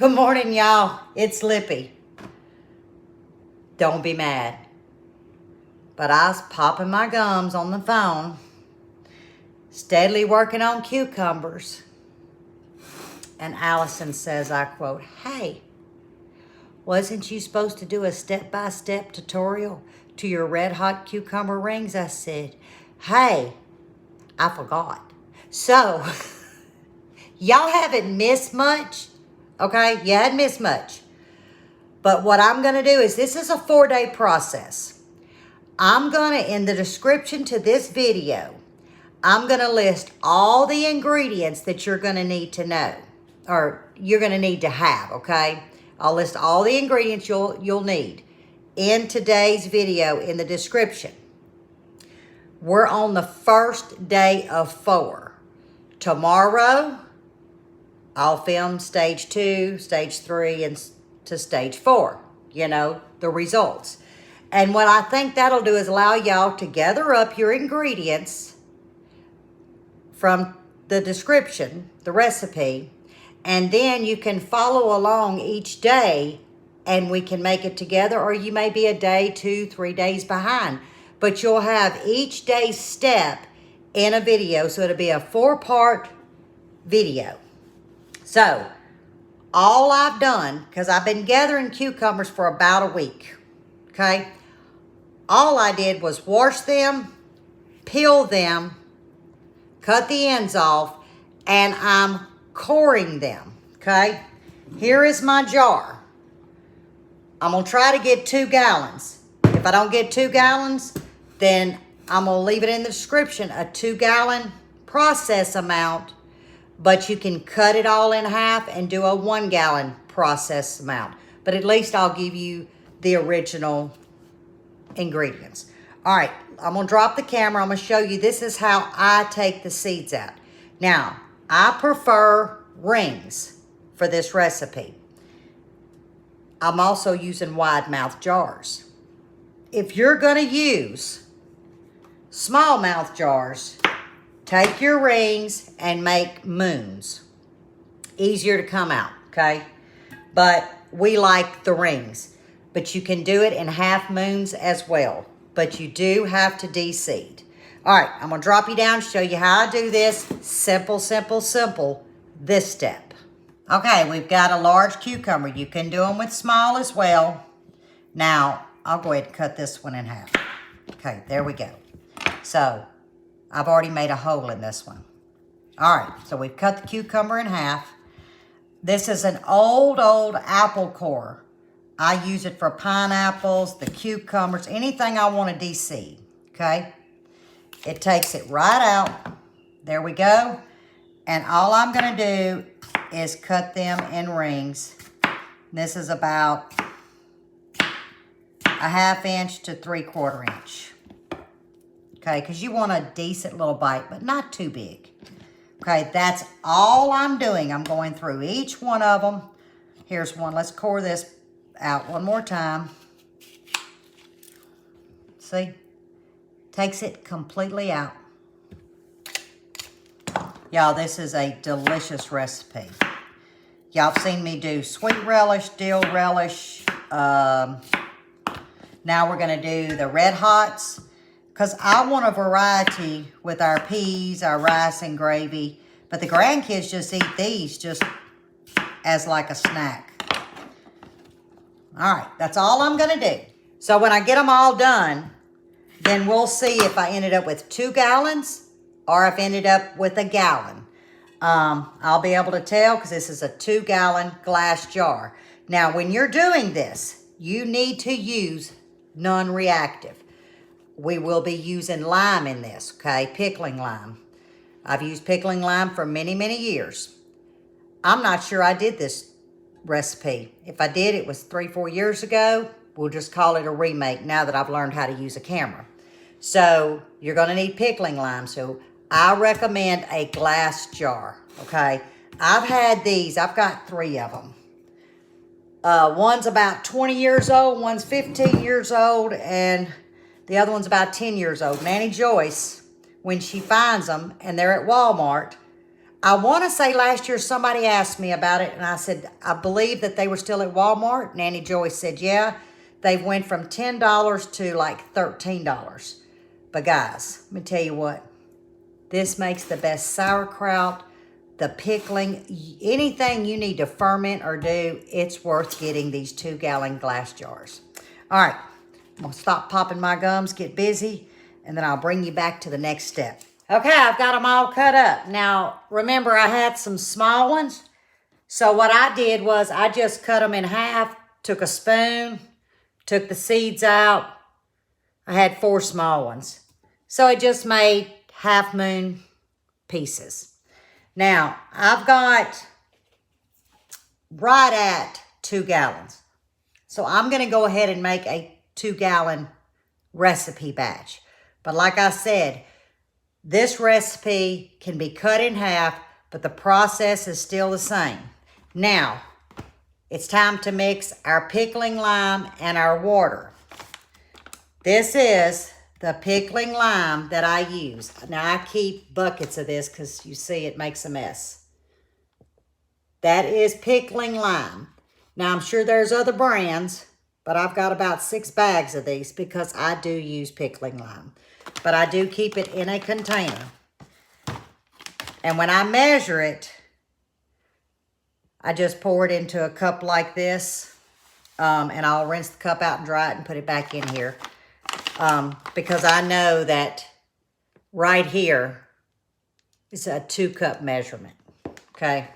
Good morning, y'all. It's Lippy. Don't be mad. But I was popping my gums on the phone, steadily working on cucumbers. And Allison says, I quote, "Hey, wasn't you supposed to do a step-by-step tutorial to your red hot cucumber rings?" I said, "Hey, I forgot." So, y'all haven't missed much. Okay, you hadn't missed much. But what I'm going to do is, this is a 4-day process. I'm going to, in the description to this video, I'm going to list all the ingredients that you're going to need to know, or you're going to need to have, okay? I'll list all the ingredients you'll need in today's video in the description. We're on the first day of 4. Tomorrow, I'll film stage 2, stage 3, and to stage 4, the results. And what I think that'll do is allow y'all to gather up your ingredients from the description, the recipe, and then you can follow along each day and we can make it together, or you may be a day, 2, 3 days behind. But you'll have each day's step in a video, so it'll be a 4-part video. So, all I've done, because I've been gathering cucumbers for about a week, okay? All I did was wash them, peel them, cut the ends off, and I'm coring them, okay? Here is my jar. I'm going to try to get 2 gallons. If I don't get 2 gallons, then I'm going to leave it in the description, a 2-gallon process amount. But you can cut it all in half and do a 1-gallon process amount. But at least I'll give you the original ingredients. All right, I'm going to drop the camera. I'm going to show you. This is how I take the seeds out. Now, I prefer rings for this recipe. I'm also using wide mouth jars. If you're going to use small mouth jars, take your rings and make moons. Easier to come out, okay? But we like the rings. But you can do it in half moons as well. But you do have to de-seed. All right, I'm going to drop you down, show you how I do this. Simple, simple, simple. This step. Okay, we've got a large cucumber. You can do them with small as well. Now, I'll go ahead and cut this one in half. Okay, there we go. So, I've already made a hole in this one. All right, so we've cut the cucumber in half. This is an old apple core. I use it for pineapples, the cucumbers, anything I want to de-seed, okay? It takes it right out. There we go. And all I'm going to do is cut them in rings. This is about a 1/2 inch to 3/4 inch. Okay, because you want a decent little bite, but not too big. Okay, that's all I'm doing. I'm going through each one of them. Here's one. Let's core this out one more time. See? Takes it completely out. Y'all, this is a delicious recipe. Y'all have seen me do sweet relish, dill relish. Now we're going to do the red hots. Because I want a variety with our peas, our rice, and gravy. But the grandkids just eat these just as like a snack. All right, that's all I'm going to do. So when I get them all done, then we'll see if I ended up with 2 gallons or if I ended up with 1 gallon. I'll be able to tell because this is a 2-gallon glass jar. Now, when you're doing this, you need to use non-reactive. We will be using lime in this, okay? Pickling lime. I've used pickling lime for many, many years. I'm not sure I did this recipe. If I did, it was 3-4 years ago. We'll just call it a remake now that I've learned how to use a camera. So, you're going to need pickling lime. So, I recommend a glass jar, okay? I've had these. I've got 3 of them. One's about 20 years old. One's 15 years old. And the other one's about 10 years old. Nanny Joyce, when she finds them and they're at Walmart, I want to say last year somebody asked me about it, and I said, I believe that they were still at Walmart. And Annie Joy said, yeah, they went from $10 to like $13. But guys, let me tell you what. This makes the best sauerkraut, the pickling, anything you need to ferment or do, it's worth getting these 2-gallon glass jars. All right, I'm going to stop popping my gums, get busy, and then I'll bring you back to the next step. Okay, I've got them all cut up. Now, remember I had some small ones. So what I did was I just cut them in half, took a spoon, took the seeds out. I had 4 small ones. So it just made half moon pieces. Now, I've got right at 2 gallons. So I'm going to go ahead and make a 2-gallon recipe batch. But like I said, this recipe can be cut in half, but the process is still the same. Now, it's time to mix our pickling lime and our water. This is the pickling lime that I use. Now, I keep buckets of this because you see it makes a mess. That is pickling lime. Now, I'm sure there's other brands, but I've got about 6 bags of these because I do use pickling lime. But I do keep it in a container. And when I measure it, I just pour it into a cup like this. And I'll rinse the cup out and dry it and put it back in here. Because I know that right here is a 2-cup measurement. Okay.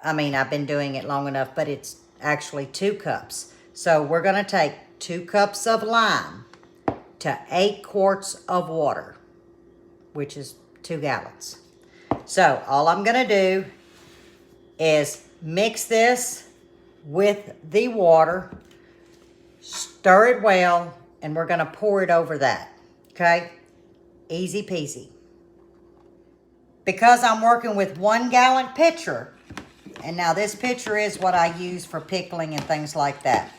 I mean, I've been doing it long enough, but it's actually 2 cups. So we're going to take 2 cups of lime to 8 quarts of water, which is 2 gallons. So all I'm going to do is mix this with the water, stir it well, and we're going to pour it over that. Okay? Easy peasy. Because I'm working with 1-gallon pitcher, and now this pitcher is what I use for pickling and things like that.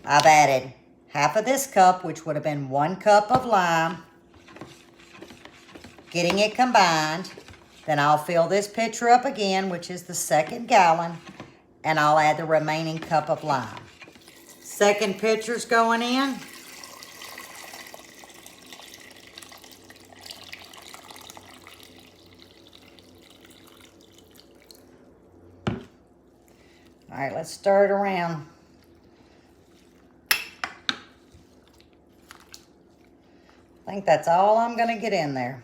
I've added half of this cup, which would have been 1 cup of lime, getting it combined. Then I'll fill this pitcher up again, which is the 2nd gallon, and I'll add the remaining cup of lime. 2nd pitcher's going in. All right, let's stir it around. I think that's all I'm going to get in there.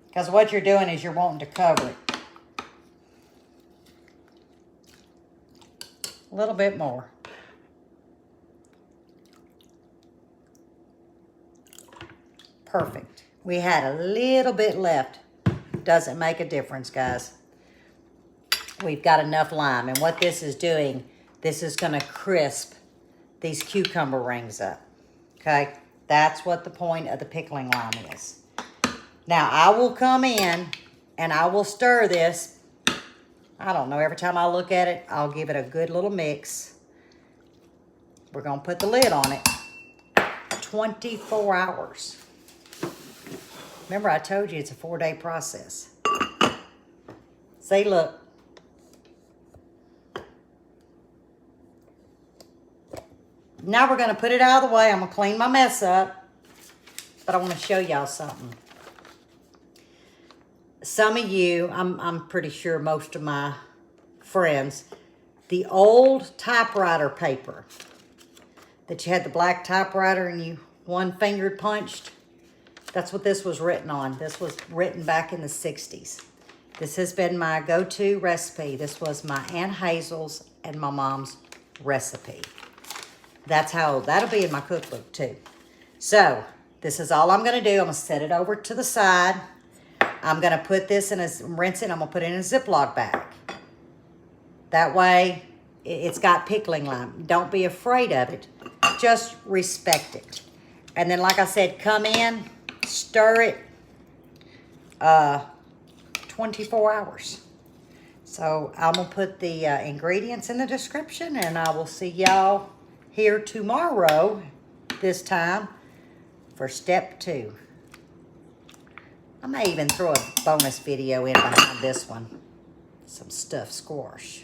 Because what you're doing is you're wanting to cover it. A little bit more. Perfect. We had a little bit left. Doesn't make a difference, guys. We've got enough lime. And what this is doing, this is going to crisp these cucumber rings up. Okay? That's what the point of the pickling lime is. Now, I will come in and I will stir this. I don't know, every time I look at it, I'll give it a good little mix. We're going to put the lid on it. 24 hours. Remember, I told you it's a 4-day process. See, look. Now we're going to put it out of the way. I'm going to clean my mess up. But I want to show y'all something. Some of you, I'm pretty sure most of my friends, the old typewriter paper that you had the black typewriter and you one-fingered punched, that's what this was written on. This was written back in the 60s. This has been my go-to recipe. This was my Aunt Hazel's and my mom's recipe. That's how, that'll be in my cookbook too. So, this is all I'm going to do. I'm going to set it over to the side. I'm going to put this in a, rinse it, I'm going to put it in a Ziploc bag. That way, it's got pickling lime. Don't be afraid of it. Just respect it. And then, like I said, come in, stir it 24 hours. So, I'm going to put the ingredients in the description, and I will see y'all here tomorrow, this time, for step 2. I may even throw a bonus video in behind this one. Some stuffed squash.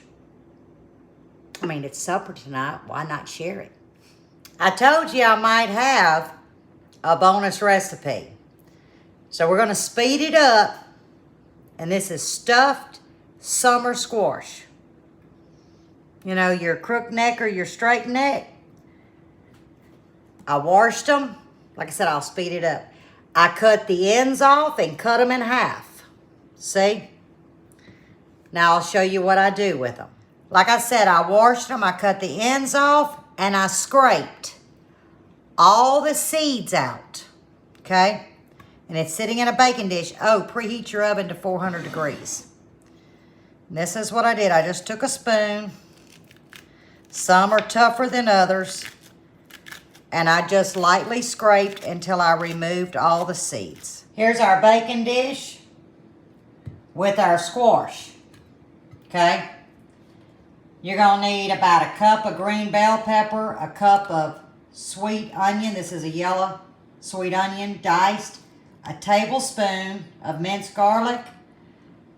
I mean, it's supper tonight. Why not share it? I told you I might have a bonus recipe. So we're going to speed it up. And this is stuffed summer squash. You know, your crook neck or your straight neck. I washed them. Like I said, I'll speed it up. I cut the ends off and cut them in half. See? Now I'll show you what I do with them. Like I said, I washed them, I cut the ends off, and I scraped all the seeds out. Okay? And it's sitting in a baking dish. Oh, preheat your oven to 400 degrees. And this is what I did. I just took a spoon. Some are tougher than others. And I just lightly scraped until I removed all the seeds. Here's our baking dish with our squash. Okay? You're going to need about a cup of green bell pepper, a cup of sweet onion. This is a yellow sweet onion, diced. A tablespoon of minced garlic.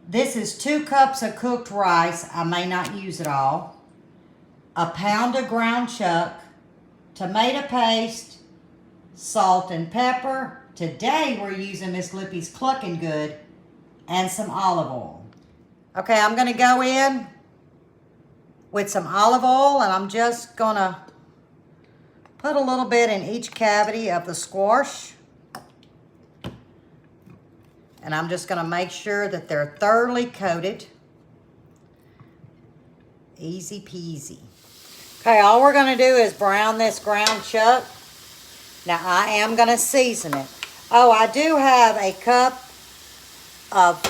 This is 2 cups of cooked rice. I may not use it all. A pound of ground chuck. Tomato paste, salt and pepper. Today we're using Miss Lippy's Clucking Good, and some olive oil. Okay, I'm going to go in with some olive oil, and I'm just going to put a little bit in each cavity of the squash. And I'm just going to make sure that they're thoroughly coated. Easy peasy. Okay, all we're going to do is brown this ground chuck. Now, I am going to season it. Oh, I do have a cup of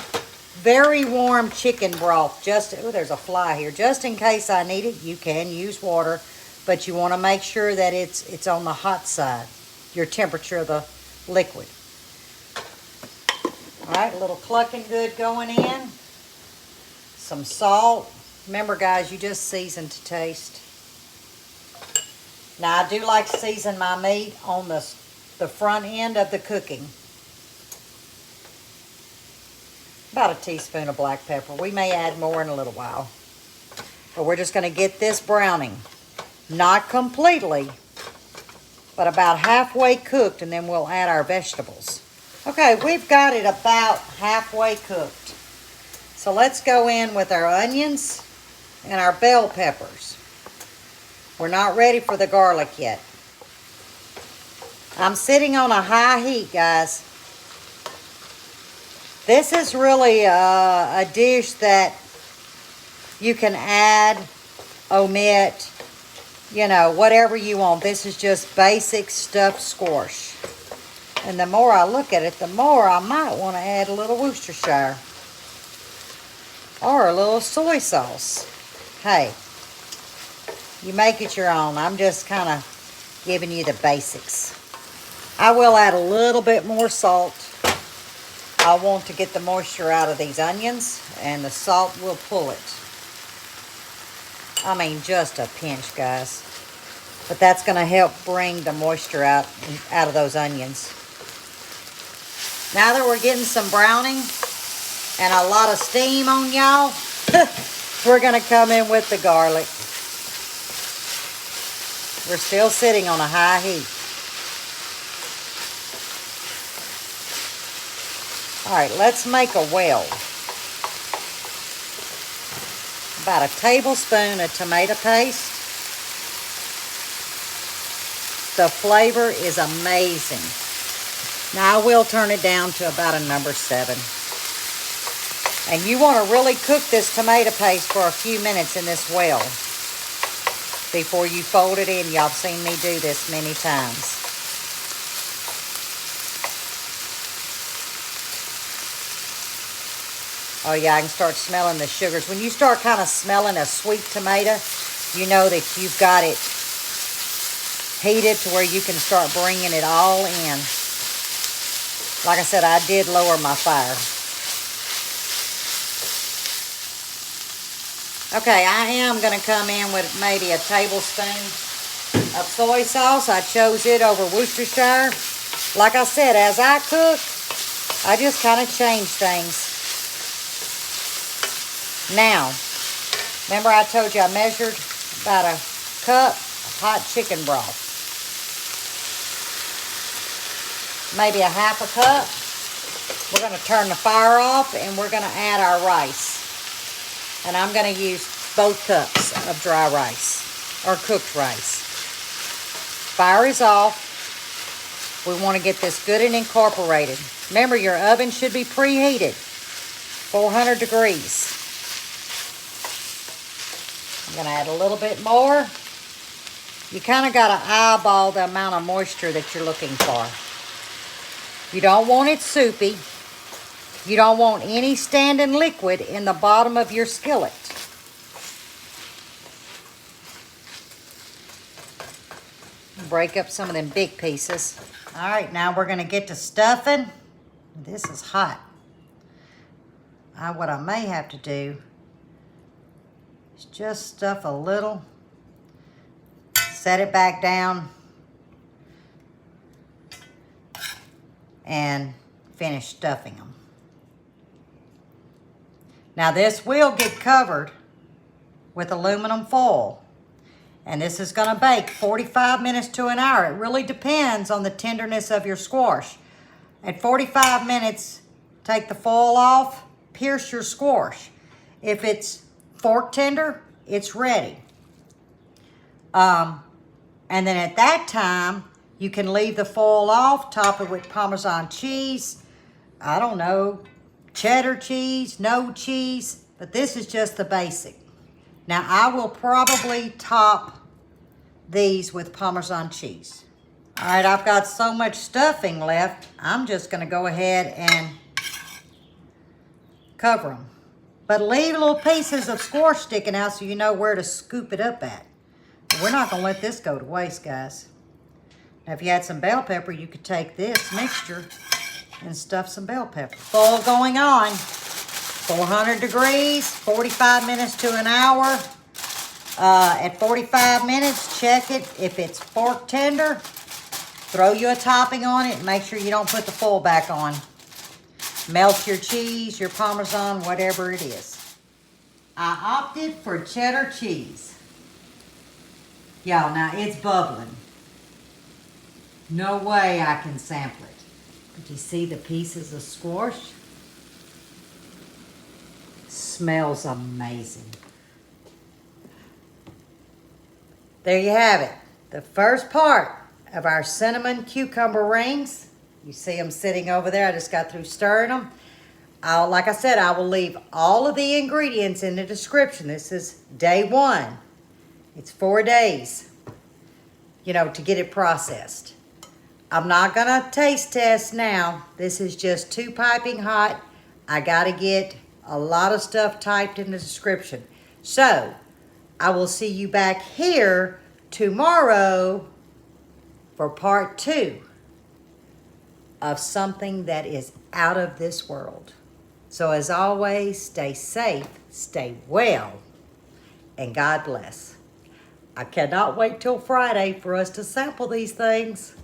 very warm chicken broth. Oh, there's a fly here. Just in case I need it, you can use water. But you want to make sure that it's on the hot side, your temperature of the liquid. All right, a little Clucking Good going in. Some salt. Remember, guys, you just season to taste. Now, I do like to season my meat on the front end of the cooking. About a teaspoon of black pepper. We may add more in a little while. But we're just going to get this browning. Not completely, but about halfway cooked, and then we'll add our vegetables. Okay, we've got it about halfway cooked. So let's go in with our onions and our bell peppers. We're not ready for the garlic yet. I'm sitting on a high heat, guys. This is really a dish that you can add, omit, you know, whatever you want. This is just basic stuffed squash. And the more I look at it, the more I might want to add a little Worcestershire. Or a little soy sauce. Hey, you make it your own. I'm just kind of giving you the basics. I will add a little bit more salt. I want to get the moisture out of these onions, and the salt will pull it. I mean, just a pinch, guys. But that's going to help bring the moisture out of those onions. Now that we're getting some browning and a lot of steam on y'all, we're going to come in with the garlic. We're still sitting on a high heat. All right, let's make a well. About a tablespoon of tomato paste. The flavor is amazing. Now I will turn it down to about a number 7. And you want to really cook this tomato paste for a few minutes in this well before you fold it in. Y'all have seen me do this many times. Oh yeah, I can start smelling the sugars. When you start kind of smelling a sweet tomato, you know that you've got it heated to where you can start bringing it all in. Like I said, I did lower my fire. Okay, I am going to come in with maybe a tablespoon of soy sauce. I chose it over Worcestershire. Like I said, as I cook, I just kind of change things. Now, remember I told you I measured about a cup of hot chicken broth. Maybe a half a cup. We're going to turn the fire off and we're going to add our rice. And I'm going to use both cups of dry rice or cooked rice. Fire is off. We want to get this good and incorporated. Remember, your oven should be preheated, 400 degrees. I'm going to add a little bit more. You kind of got to eyeball the amount of moisture that you're looking for. You don't want it soupy. You don't want any standing liquid in the bottom of your skillet. Break up some of them big pieces. All right, now we're going to get to stuffing. This is hot. What I may have to do is just stuff a little, set it back down, and finish stuffing them. Now this will get covered with aluminum foil. And this is going to bake 45 minutes to an hour. It really depends on the tenderness of your squash. At 45 minutes, take the foil off, pierce your squash. If it's fork tender, it's ready. And then at that time, you can leave the foil off, top it with Parmesan cheese, I don't know, cheddar cheese, no cheese, but this is just the basic. Now, I will probably top these with Parmesan cheese. All right, I've got so much stuffing left, I'm just going to go ahead and cover them. But leave little pieces of squash sticking out so you know where to scoop it up at. We're not going to let this go to waste, guys. Now, if you had some bell pepper, you could take this mixture and stuff some bell pepper. Foil going on. 400 degrees, 45 minutes to an hour. At 45 minutes, check it. If it's fork tender, throw you a topping on it and make sure you don't put the foil back on. Melt your cheese, your Parmesan, whatever it is. I opted for cheddar cheese. Y'all, now it's bubbling. No way I can sample it. But you see the pieces of squash? Smells amazing. There you have it. The first part of our cinnamon cucumber rings. You see them sitting over there. I just got through stirring them. Like I said, I will leave all of the ingredients in the description. This is day 1. It's 4 days, to get it processed. I'm not going to taste test now. This is just too piping hot. I got to get a lot of stuff typed in the description. So, I will see you back here tomorrow for part 2 of something that is out of this world. So as always, stay safe, stay well, and God bless. I cannot wait till Friday for us to sample these things.